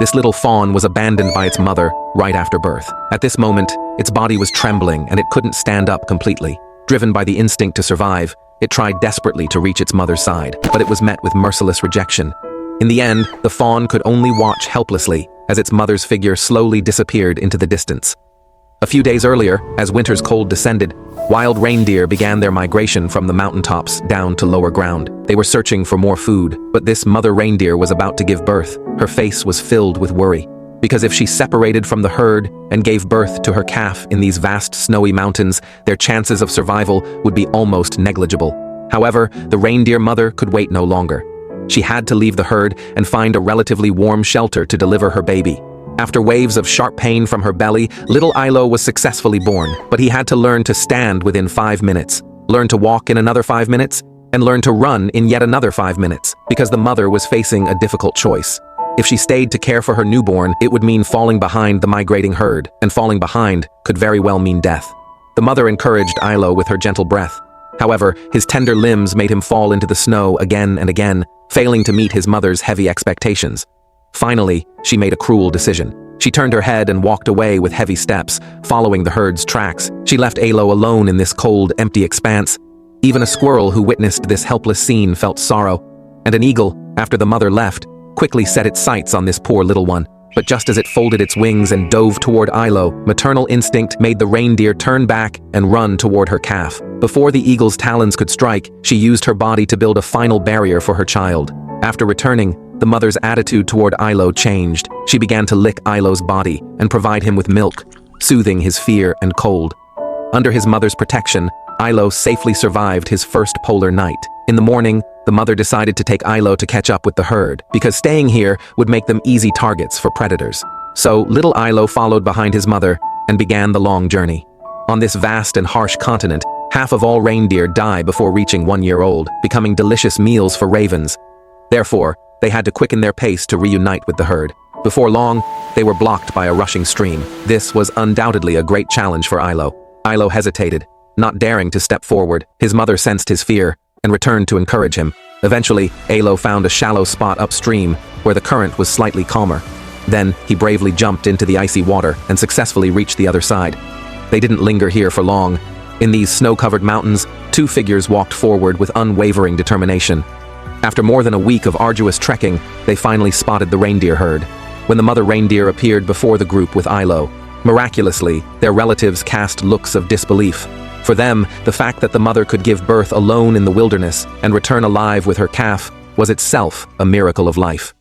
This little fawn was abandoned by its mother right after birth. At this moment, its body was trembling and it couldn't stand up completely. Driven by the instinct to survive, it tried desperately to reach its mother's side, but it was met with merciless rejection. In the end, the fawn could only watch helplessly as its mother's figure slowly disappeared into the distance. A few days earlier, as winter's cold descended, wild reindeer began their migration from the mountaintops down to lower ground. They were searching for more food, but this mother reindeer was about to give birth. Her face was filled with worry, because if she separated from the herd and gave birth to her calf in these vast snowy mountains, their chances of survival would be almost negligible. However, the reindeer mother could wait no longer. She had to leave the herd and find a relatively warm shelter to deliver her baby. After waves of sharp pain from her belly, little Ilo was successfully born, but he had to learn to stand within 5 minutes, learn to walk in another 5 minutes, and learn to run in yet another 5 minutes, because the mother was facing a difficult choice. If she stayed to care for her newborn, it would mean falling behind the migrating herd, and falling behind could very well mean death. The mother encouraged Ilo with her gentle breath. However, his tender limbs made him fall into the snow again and again, failing to meet his mother's heavy expectations. Finally, she made a cruel decision. She turned her head and walked away with heavy steps, following the herd's tracks. She left Alo alone in this cold, empty expanse. Even a squirrel who witnessed this helpless scene felt sorrow, and an eagle, after the mother left, quickly set its sights on this poor little one. But just as it folded its wings and dove toward Ilo, maternal instinct made the reindeer turn back and run toward her calf. Before the eagle's talons could strike, she used her body to build a final barrier for her child. After returning, the mother's attitude toward Ilo changed. She began to lick Ilo's body and provide him with milk, soothing his fear and cold. Under his mother's protection, Ilo safely survived his first polar night. In the morning, the mother decided to take Ilo to catch up with the herd, because staying here would make them easy targets for predators. So little Ilo followed behind his mother and began the long journey. On this vast and harsh continent, half of all reindeer die before reaching 1 year old, becoming delicious meals for ravens. Therefore, they had to quicken their pace to reunite with the herd. Before long, they were blocked by a rushing stream. This was undoubtedly a great challenge for Ilo. Ilo hesitated, not daring to step forward. His mother sensed his fear and returned to encourage him. Eventually, Ilo found a shallow spot upstream where the current was slightly calmer. Then, he bravely jumped into the icy water and successfully reached the other side. They didn't linger here for long. In these snow-covered mountains, two figures walked forward with unwavering determination. After more than a week of arduous trekking, they finally spotted the reindeer herd. When the mother reindeer appeared before the group with Ilo, miraculously, their relatives cast looks of disbelief. For them, the fact that the mother could give birth alone in the wilderness and return alive with her calf was itself a miracle of life.